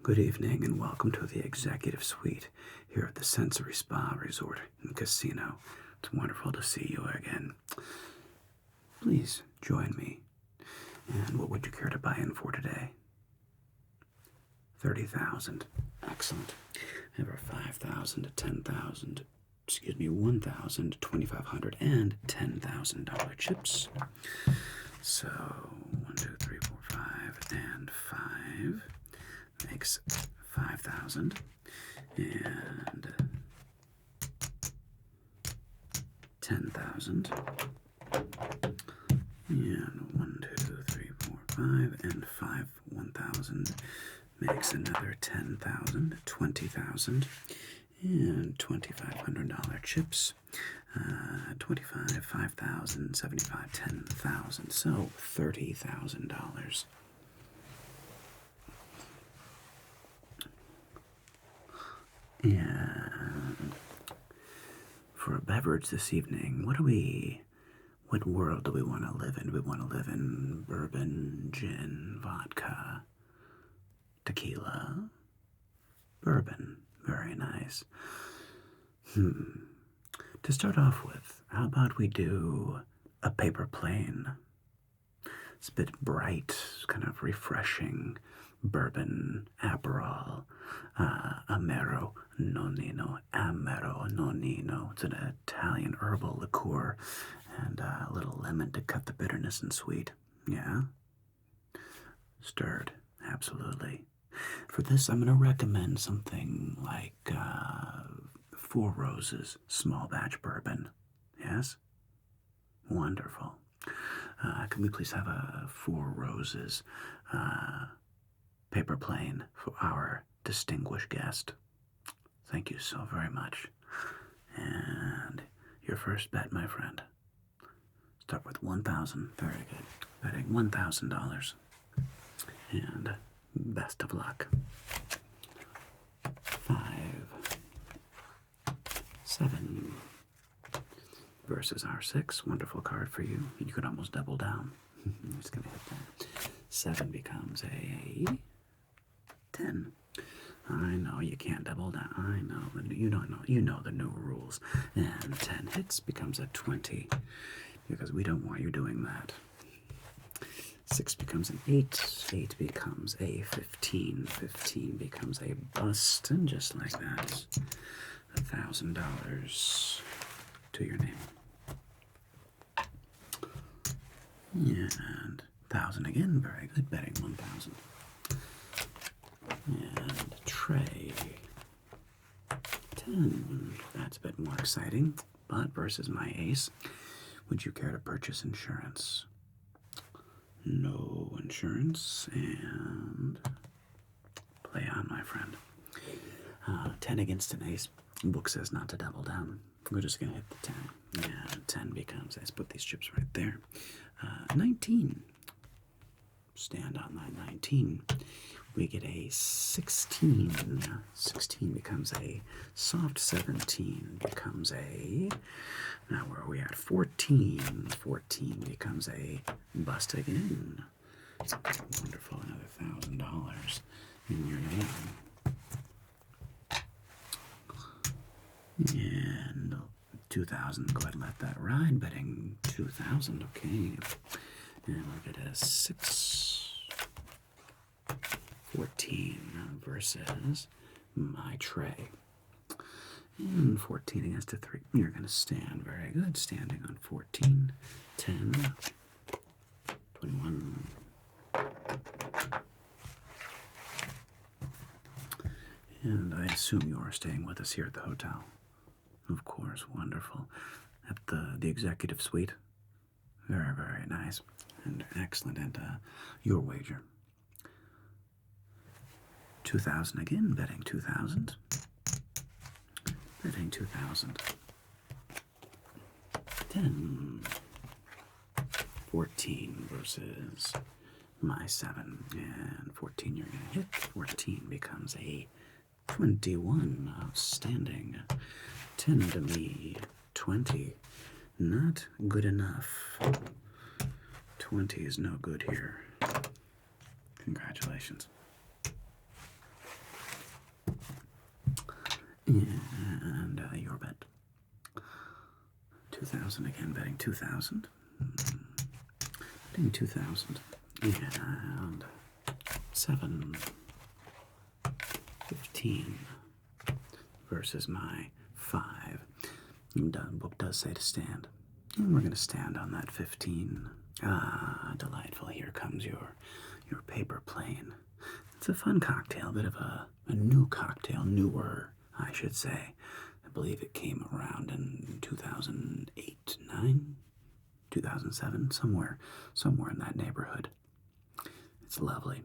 Good evening and welcome to the executive suite here at the Sensory Spa Resort and Casino. It's wonderful to see you again. Please join me. And what would you care to buy in for today? 30,000. Excellent. Ever 5,000 to 10,000. Excuse me, 1,000, 2,500, and $10,000 chips. So 1, 2, 3, 4, 5, and 5 makes 5,000, and 10,000, and 1, 2, 3, 4, 5, and 5, 1,000 makes another 10,000, 20,000, and $2,500 chips. 25, 5,000, 75, 10,000, so $30,000. And for a beverage this evening, what world do we want to live in? Do we want to live in bourbon, gin, vodka, tequila? Bourbon, very nice. To start off with, how about we do a paper plane? It's a bit bright, kind of refreshing bourbon, Aperol, Amaro Nonino, Amaro Nonino. It's an Italian herbal liqueur and a little lemon to cut the bitterness and sweet. Yeah? Stirred, absolutely. For this, I'm going to recommend something like Four Roses small batch bourbon. Yes? Wonderful. Can we please have a Four Roses paper plane for our distinguished guest? Thank you so very much. And your first bet, my friend. Start with 1,000. Very good. Betting $1,000. And best of luck. 5, 7 versus R6. Wonderful card for you. You could almost double down. I'm just gonna hit that. 7 becomes a 10. I know you can't double down. I know. You don't know. You know the new rules. And 10 hits becomes a 20 because we don't want you doing that. 6 becomes an 8. 8 becomes a 15. 15 becomes a bust. And just like that, $1,000 to your name. And 1,000 again. Very good. Betting 1,000. And tray 10. That's a bit more exciting. But versus my ace, would you care to purchase insurance? No insurance. And play on, my friend. 10 against an ace. Book says not to double down. We're just going to hit the 10. And 10 becomes, let's put these chips right there. 19. Stand on that 19. We get a 16. 16 becomes a soft 17. Becomes a, now where are we at? 14. 14 becomes a bust again. Wonderful. Another $1,000 in your name. And 2,000. Go ahead and let that ride. Betting 2,000. Okay. And we'll get a 6. 14 versus my tray. And 14 against a 3. You're going to stand. Very good. Standing on 14. 10. 21. And I assume you are staying with us here at the hotel. Of course. Wonderful. At the executive suite. Very, very nice. And excellent. And your wager. 2,000 again, betting 2,000. Betting 2,000. 10. 14 versus my 7. And 14 you're going to hit. 14 becomes a 21. Outstanding. 10 to me. 20. Not good enough. 20 is no good here. Congratulations. And your bet. 2,000 again, betting 2,000. Betting 2,000. And 7, 15 versus my 5. The book does say to stand. And we're going to stand on that 15. Ah, delightful. Here comes your paper plane. It's a fun cocktail, a bit of a new cocktail, newer, I should say. I believe it came around in 2008, 9, 2007, somewhere in that neighborhood. It's lovely.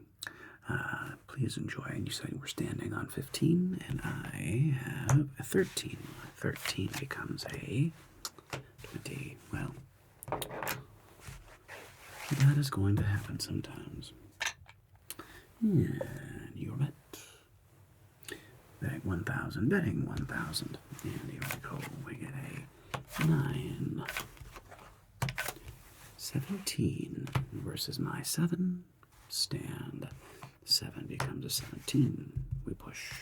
Please enjoy. And you said we're standing on 15, and I have a 13. 13 becomes a 20. Well, that is going to happen sometimes. And your bet. Betting 1,000, betting 1,000. And here we go. We get a 9. 17 versus my 7. Stand. 7 becomes a 17. We push.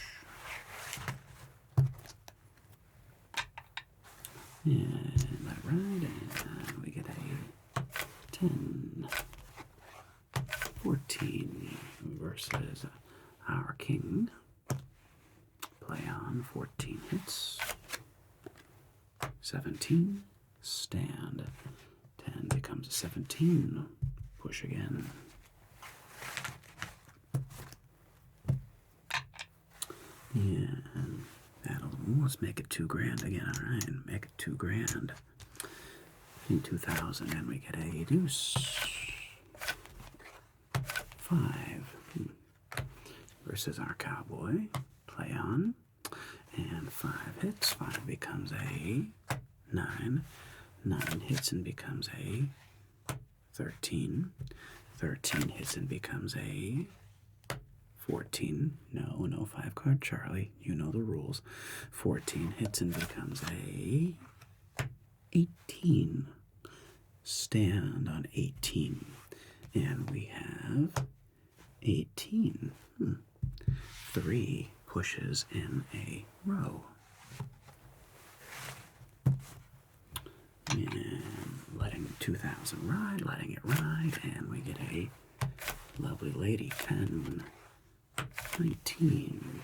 And let it ride, and we get a 10. 14 versus our king. Play on. 14 hits. 17. Stand. 10 becomes a 17. Push again. And let's make it $2,000 again. All right, make it $2,000. In 2,000, and we get a deuce. 5 versus our cowboy. Play on. And 5 hits. 5 becomes a 9. 9 hits and becomes a 13. 13 hits and becomes a 14. No 5-card Charlie. You know the rules. 14 hits and becomes a 18. Stand on 18. And we have 18. 3 pushes in a row. And letting 2,000 ride, letting it ride, and we get a lovely lady. 10, 19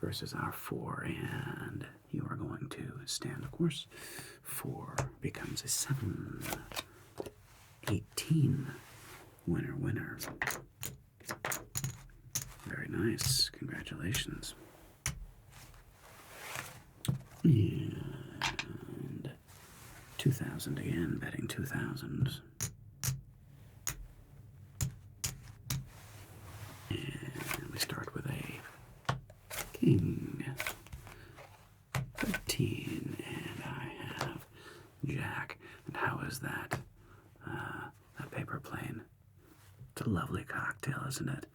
versus our 4, and you are going to stand, of course. 4 becomes a 7. 18. Winner, winner. Very nice. Congratulations. And 2,000 again, betting 2,000. And we start with a king. 13. And I have jack. And how is that? That paper plane. It's a lovely cocktail, isn't it?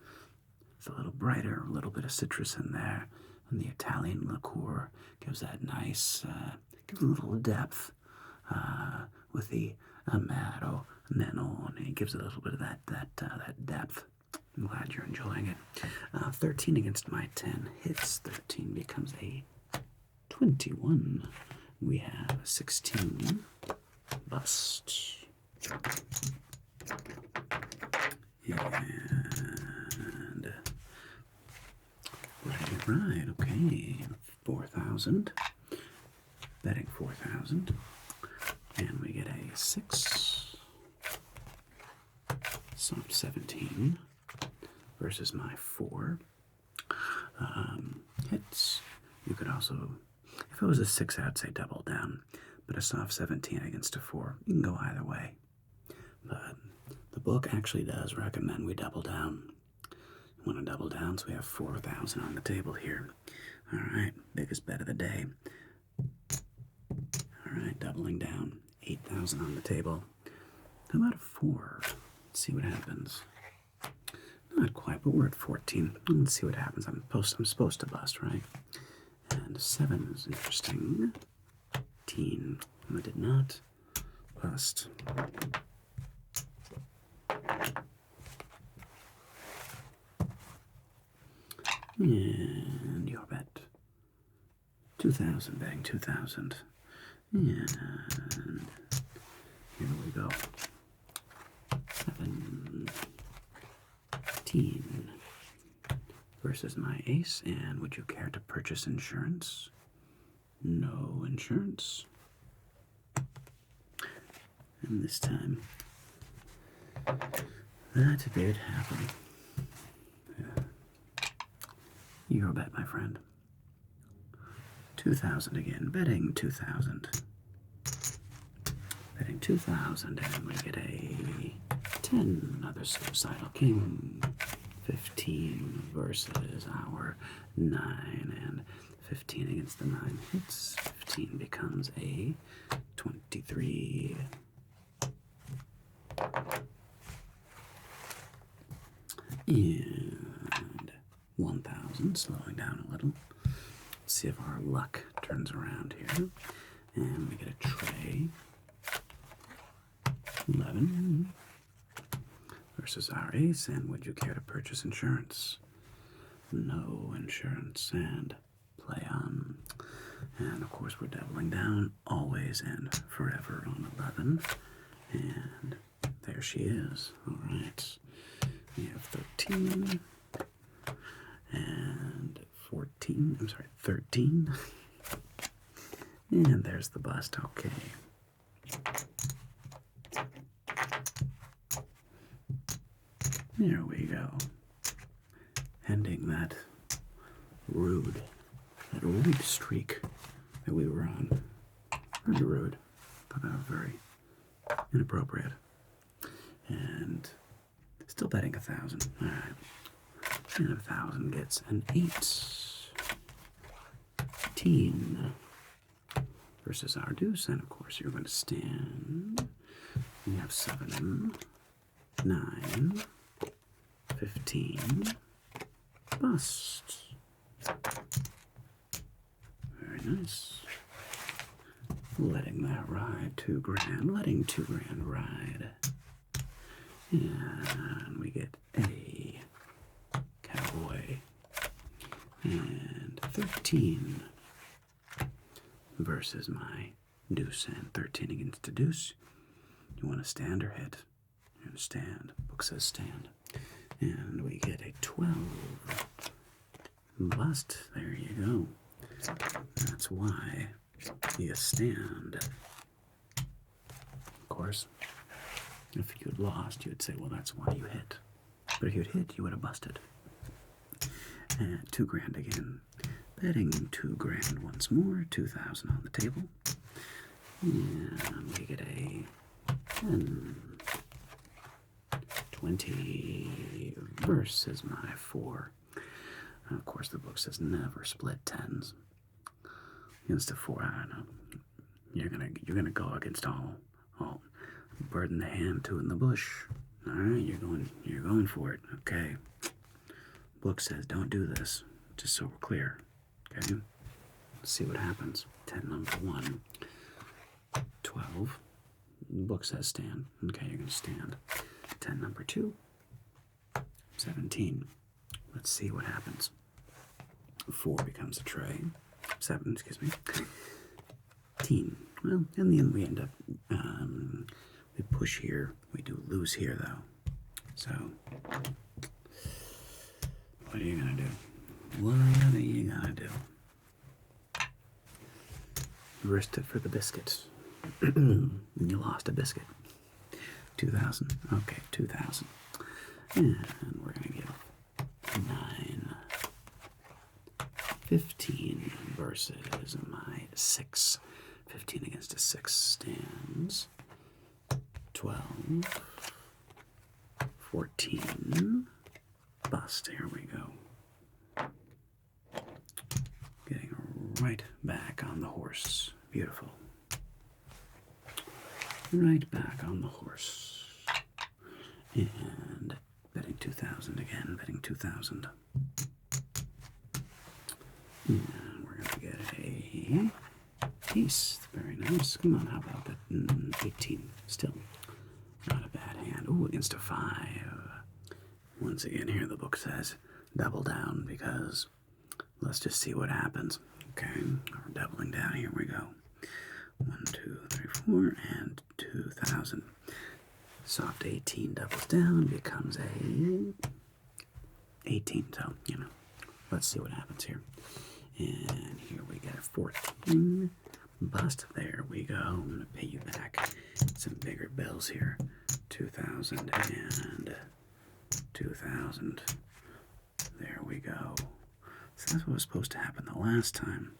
It's a little brighter, a little bit of citrus in there. And the Italian liqueur gives that nice, gives a little depth with the amaro neno. And it gives a little bit of that depth. I'm glad you're enjoying it. 13 against my 10 hits. 13 becomes a 21. We have 16. Bust. And letting it ride, okay. 4,000. Betting 4,000. And we get a 6. Soft 17 versus my 4. Hits. You could also, if it was a 6, I'd say double down. But a soft 17 against a 4, you can go either way. But the book actually does recommend we double down. You want to double down, so we have 4,000 on the table here. All right, biggest bet of the day. All right, doubling down, 8,000 on the table. How about a 4? Let's see what happens. Not quite, but we're at 14. Let's see what happens. I'm supposed to bust, right? And 7 is interesting. 18. I did not bust. And your bet. 2,000, betting 2,000. And here we go. 17 versus my ace. And would you care to purchase insurance? No insurance. And this time, that did happen. Your bet, my friend. 2,000 again, betting 2,000. Betting 2,000, and we get a 10, another suicidal king. 15 versus our 9, and 15 against the 9 hits. 15 becomes a 23. And 1,000, slowing down a little. Let's see if our luck turns around here. And we get a tray. 11 versus our ace. And would you care to purchase insurance? No insurance. And play on. And of course we're doubling down always and forever on 11. And there she is. All right. We have 13 and 14. I'm sorry, 13. And there's the bust. Okay. There we go. Ending that rude streak that we were on. Very rude. Thought that was very inappropriate. And still betting 1,000. All right. And 1,000 gets an 18 versus our deuce. And of course, you're going to stand. We have 7, 9, 15. Bust. Very nice. Letting that ride $2,000. Letting $2,000 ride. And we get a cowboy. And 13 versus my deuce. And 13 against a deuce. You want to stand or hit? You're going to stand. Book says stand. And we get a 12. Bust. There you go. That's why you stand. Of course, if you'd lost, you'd say, well, that's why you hit. But if you'd hit, you would have busted. And $2,000 again. Betting $2,000 once more. 2,000 on the table. And we get a 10. 20 versus my 4. And of course, the book says never split 10s. Against a 4, I don't know. You're gonna go against all bird in the hand, two in the bush. All right, you're going for it. Okay. Book says don't do this. Just so we're clear. Okay. Let's see what happens. 10 number 1. 12. Book says stand. Okay, you're gonna stand. 10 number 2. 17. Let's see what happens. 4 becomes a tray. 7, excuse me. 18. Well, in the end, we end up, we push here. We do lose here, though. So, what are you going to do? What are you going to do? You risked it for the biscuits. And you lost a biscuit. 2,000. Okay, 2,000. And we're going to give 9. 15 versus my 6. 15 against a 6 stands. 12. 14. Bust. Here we go. Getting right back on the horse. Beautiful. Right back on the horse. And betting 2,000 again. Betting 2,000. And we're going to get a ace. Very nice. Come on, how about that? 18. Still not a bad hand. Ooh, against a 5. Once again, here the book says double down because let's just see what happens. Okay, we're doubling down. Here we go. 1, 2, 3, 4, and 2,000. Soft 18 doubles down, becomes a 18. So, let's see what happens here. And here we get a 14. Bust. There we go. I'm going to pay you back some bigger bills here. 2,000 and 2,000. There we go. So that's what was supposed to happen the last time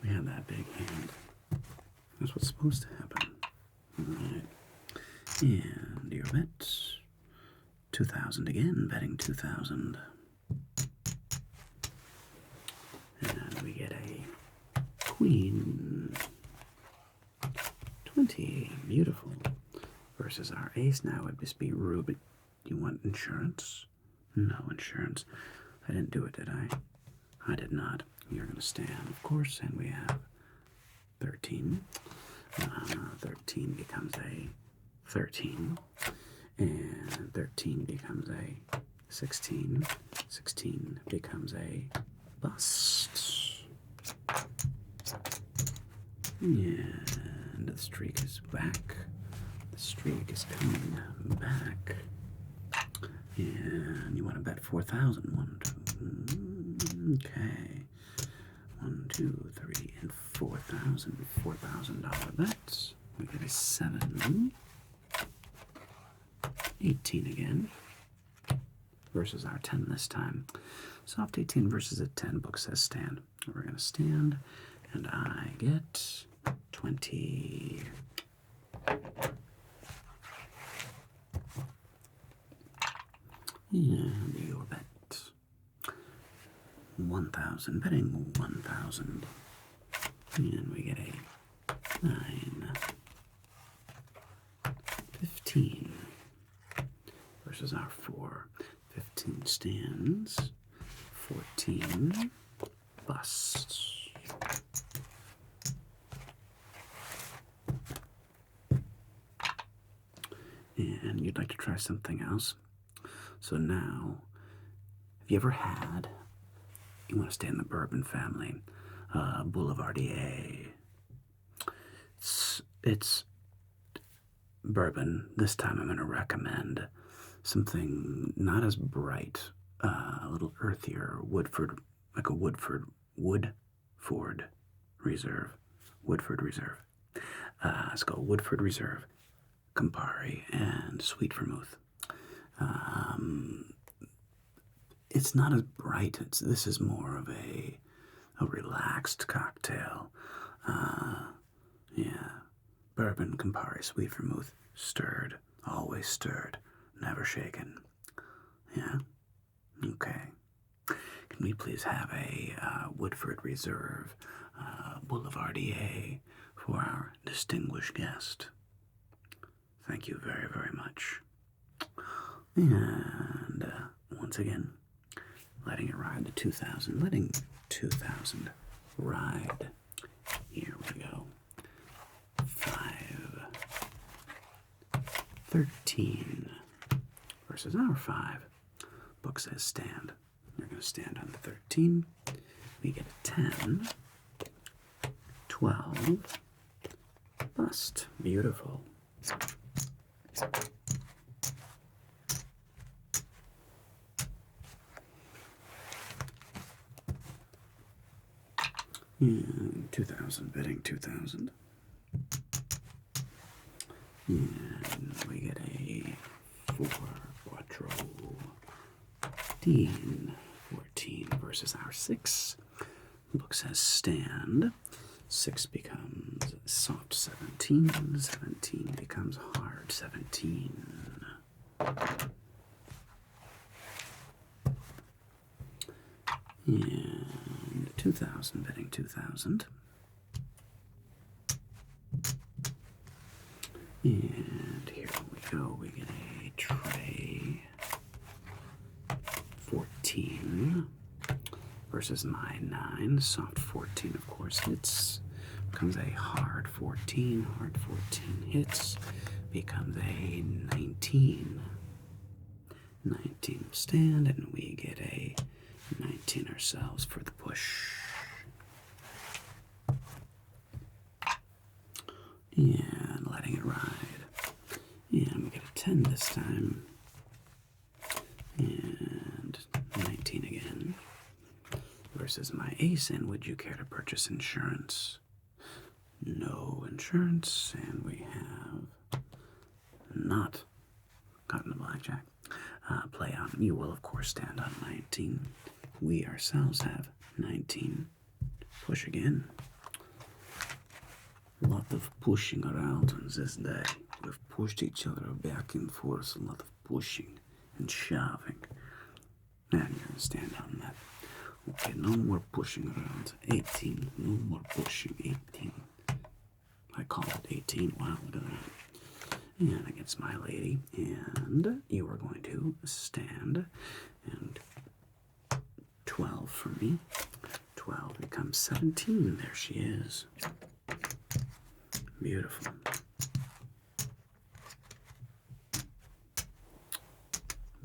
we had that big hand. That's what's supposed to happen. Alright. And your bet. 2,000 again, betting 2,000. And we get a queen. 20. Beautiful. Versus our ace. Now it would just be Ruby. You want insurance? No insurance. I didn't do it, did I? I did not. You're going to stand, of course, and we have 13. 13 becomes a 13. And 13 becomes a 16. 16 becomes a bust. And the streak is back. The streak is coming back. And you want to bet 4,000. 1, 2. Okay. 1, 2, 3, and 4,000. $4,000 bets. We get a 7. 18 again. Versus our 10 this time. Soft 18 versus a 10. Book says stand. We're going to stand. And I get 20. And your bet. 1,000. Betting 1,000. And we get a 9. 15. Versus our 4. 15 stands. 14 busts. And you'd like to try something else? So now, have you ever had, you want to stay in the bourbon family, Boulevardier. It's bourbon. This time I'm going to recommend something not as bright, a little earthier, Woodford, like a Woodford Reserve. Woodford Reserve. Let's go Woodford Reserve, Campari, and Sweet Vermouth. It's not as bright. This is more of a relaxed cocktail. Yeah. Bourbon, Campari, Sweet Vermouth, stirred, always stirred, never shaken. Yeah? Okay. Can we please have a Woodford Reserve Boulevardier for our distinguished guest? Thank you very, very much. And once again, letting it ride to 2,000. Letting 2,000 ride. Here we go. 5. 13 versus our 5. Book says stand. You're going to stand on the 13. We get a 10. 12. Bust. Beautiful. And 2,000, betting 2,000. And we get a 4 quattro. 14 versus our 6. Book says stand. 6 becomes soft 17. 17 becomes hard 17. And 2,000, betting 2,000. And here we go. We get a tray. 14 versus my 9. Soft 14, of course, hits. Becomes a hard 14. Hard 14 hits. Becomes a 19. 19 stand, and we get a 19 ourselves for the push. time. And 19 again. Versus my ace, and would you care to purchase insurance? No insurance, and we have not gotten the blackjack. Play on. You will, of course, stand on 19. We ourselves have 19. Push again. A lot of pushing around on this day. We've pushed each other back and forth. A lot of pushing and shoving. And you're going to stand on that. Okay, no more pushing around. 18. No more pushing. 18. I call it 18. Wow, look at that. And against my lady. And you are going to stand. And 12 for me. 12 becomes 17. There she is. Beautiful.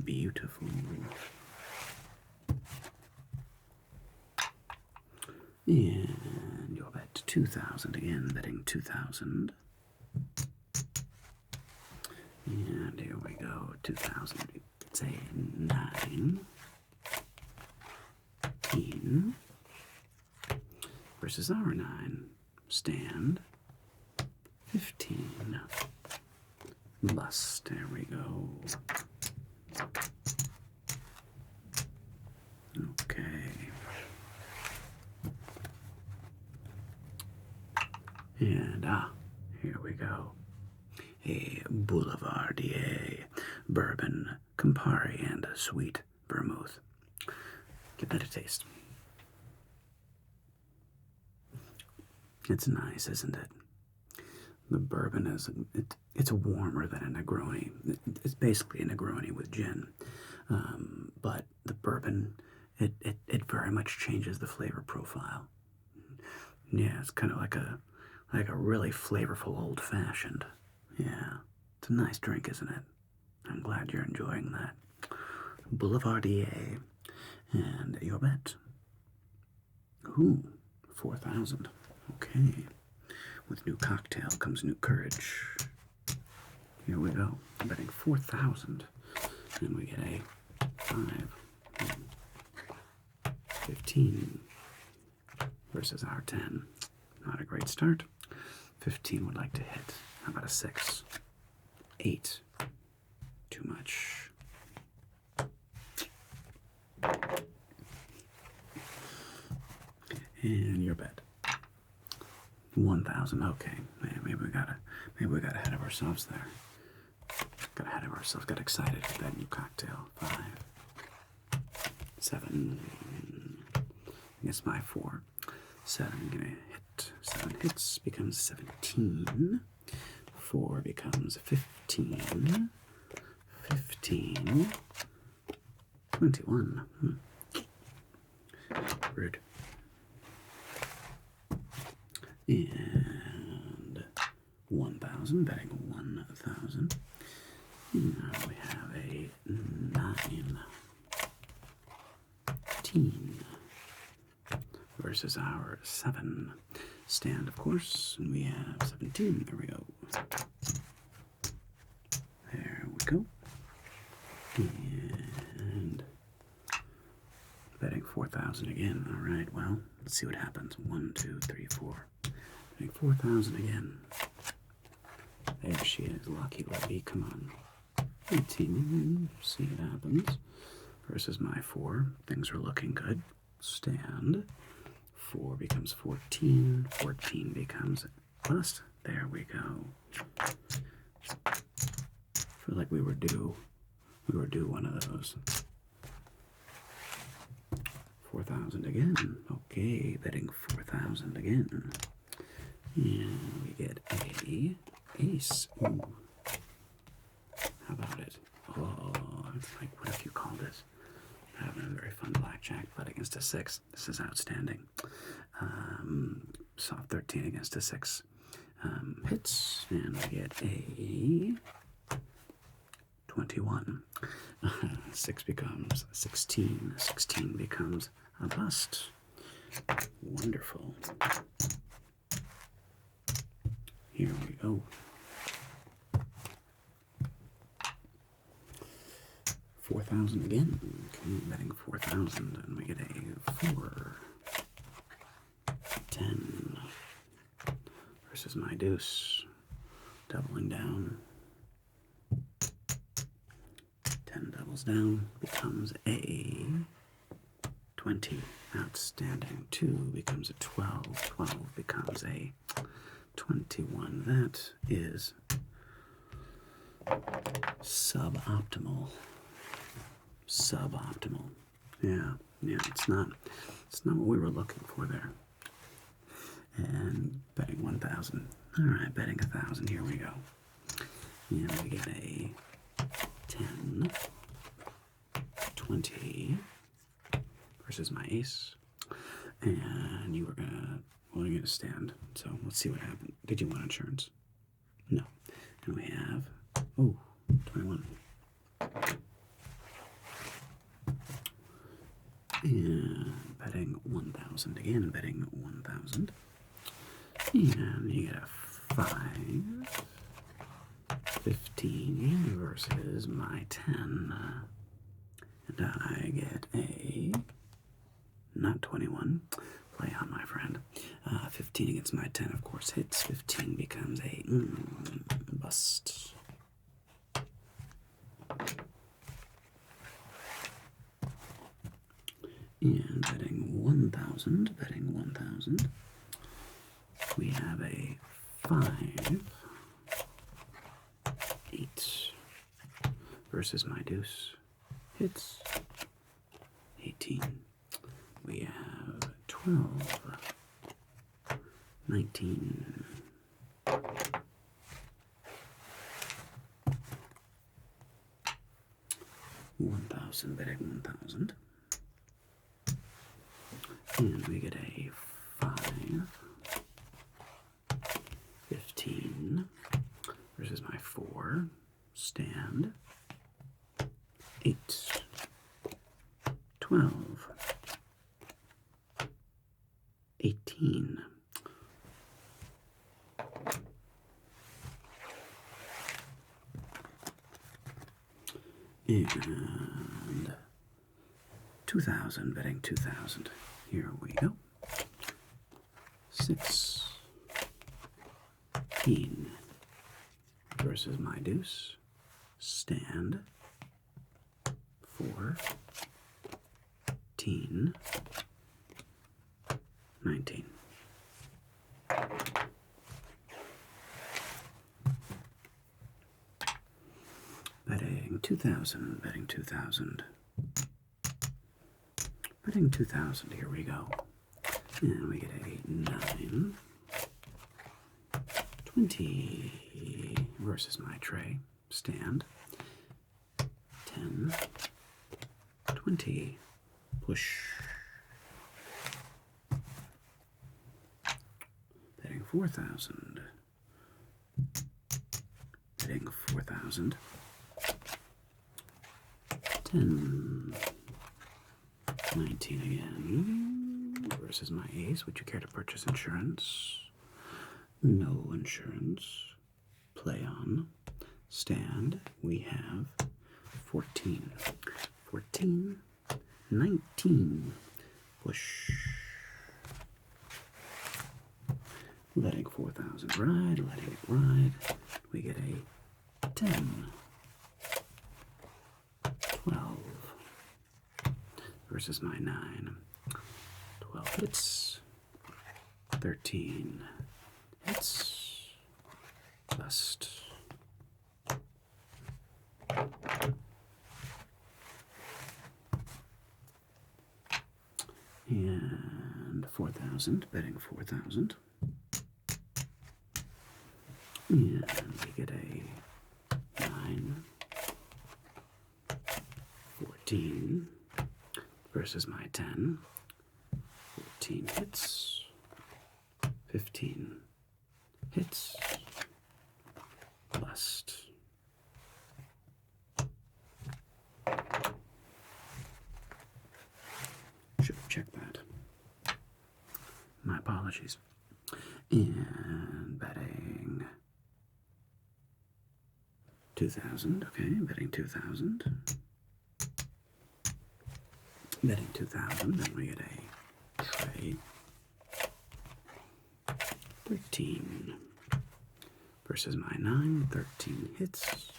Beautiful. And you'll bet 2,000 again, betting 2,000. And here we go, 2,000. It's a 9. 18. Versus our 9. Stand. 15. Bust. There we go. Okay. And here we go. A Boulevardier, bourbon, Campari, and a sweet vermouth. Give that a taste. It's nice, isn't it? The bourbon is it's warmer than a Negroni. It's basically a Negroni with gin, but the bourbon it very much changes the flavor profile. Yeah, it's kind of like a really flavorful old fashioned. Yeah, it's a nice drink, isn't it? I'm glad you're enjoying that. Boulevardier, and your bet. Ooh, 4,000. Okay. With new cocktail comes new courage. Here we go. I'm betting 4,000. And we get a 5. 15 versus our 10. Not a great start. 15 would like to hit. How about a 6? 8. Too much. And your bet. 1,000. Okay. Maybe we got ahead of ourselves there. Got ahead of ourselves. Got excited with that new cocktail. 5. 7. I guess my 4. 7 gonna hit. 7 hits becomes 17. 4 becomes 15. 15. 21. Rude. And 1,000, betting 1,000. Now we have a 9. 18 versus our 7. Stand, of course, and we have 17. There we go. There we go. And betting 4,000 again. All right, well, let's see what happens. 1, 2, 3, 4. Betting 4,000 again. There she is, lucky lady. Come on. 18. See what happens. Versus my 4. Things are looking good. Stand. 4 becomes 14. 14 becomes bust. There we go. Feel like we were due one of those. 4,000 again. Okay, betting 4,000 again. And we get a ace. Ooh. How about it? Oh, it's like, what if you called it? Having a very fun blackjack, but against a 6. This is outstanding. Soft 13 against a 6. Hits, and we get a 21. 6 becomes 16. 16 becomes a bust. Wonderful. Here we go. 4,000 again. Okay, betting 4,000, and we get a 4, 10 versus my deuce. Doubling down. 10 doubles down, becomes a 20. Outstanding. 2 becomes a 12. 12 becomes a 21. That is suboptimal. Suboptimal. Yeah, it's not what we were looking for there. And betting 1,000. All right, betting 1,000. Here we go. And we get a 10, 20 versus my ace. And you were you're gonna stand. So let's see what happened. Did you want insurance? No. And we have, 21. And betting 1,000 again, betting 1,000. And you get a 5, 15 versus my 10. And I get a, not 21, play on my friend. 15 against my 10, of course, hits. 15 becomes a bust. And betting 1,000, we have a 5, 8 versus my deuce, hits. 18. We have 12, 19. 1,000, betting 1,000. And we get a 5, 15 versus my 4, stand. 8, 12, 18. And 2,000, betting 2,000. Here we go. 16 versus my deuce. Stand. 14, 19. Betting 2,000, betting 2,000. Betting 2,000, here we go. And we get a 9, 20 versus my tray. Stand. 10, 20, push. Betting 4,000. Betting 4,000. 10, 19 again versus my ace. Would you care to purchase insurance? No insurance. Play on. Stand. We have 14. 14, 19. Push. Letting 4,000 ride, letting it ride. We get a 10, 12 versus my 9. 12 hits. 13 hits. Bust. And 4,000, betting 4,000. And we get a 9, 14 versus my 10. 14 hits. 15 hits. Bust. Should have checked that. My apologies. And betting 2,000. Okay, betting 2,000. Betting 2,000, then we get a tray. 13 versus my 9. 13 hits.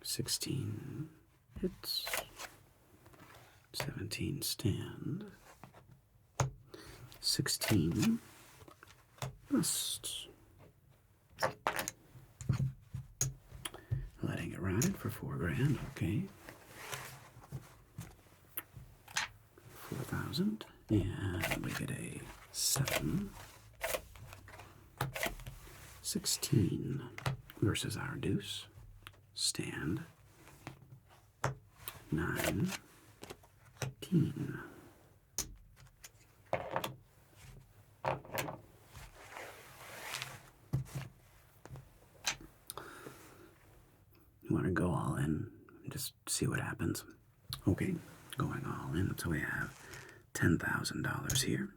16 hits. 17 stand. 16 busts. Letting it ride for $4,000, okay. 4,000, and we get a 7. 16 versus our deuce. Stand. 19. You want to go all in and just see what happens. Okay, going all in. So we have $10,000 here.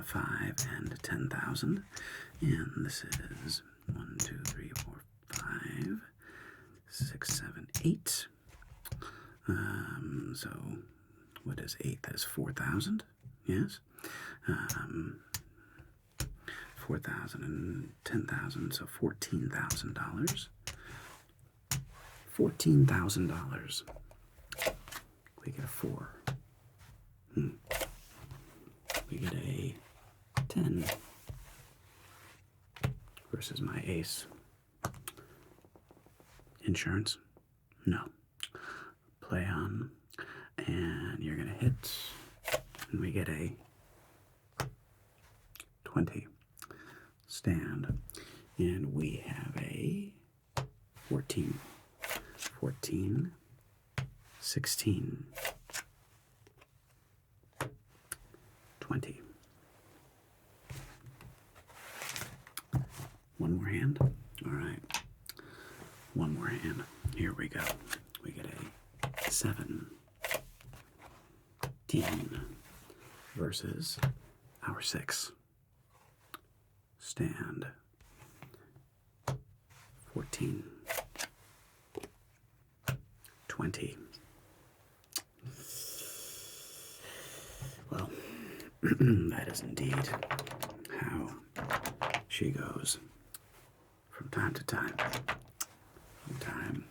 5 and 10,000. And this is 1, 2, 3, 4, 5, 6, 7, 8. So what is 8? That is 4,000. Yes. 4,000 and 10,000. So $14,000. $14,000. We get a 4. We get a 10 versus my ace. Insurance? No. Play on, and you're gonna hit, and we get a 20. Stand, and we have a 14. 14, 16, 20. One more hand. All right. One more hand. Here we go. We get a 17 versus our 6. Stand. 14. 20. Well, that is indeed how she goes from time to time. From time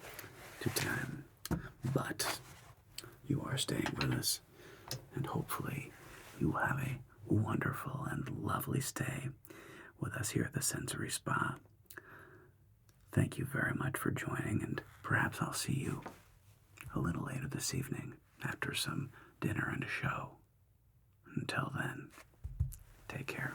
to time. But you are staying with us, and hopefully you will have a wonderful and lovely stay with us here at the Sensory Spa. Thank you very much for joining, and perhaps I'll see you a little later this evening after some dinner and a show. Until then, take care.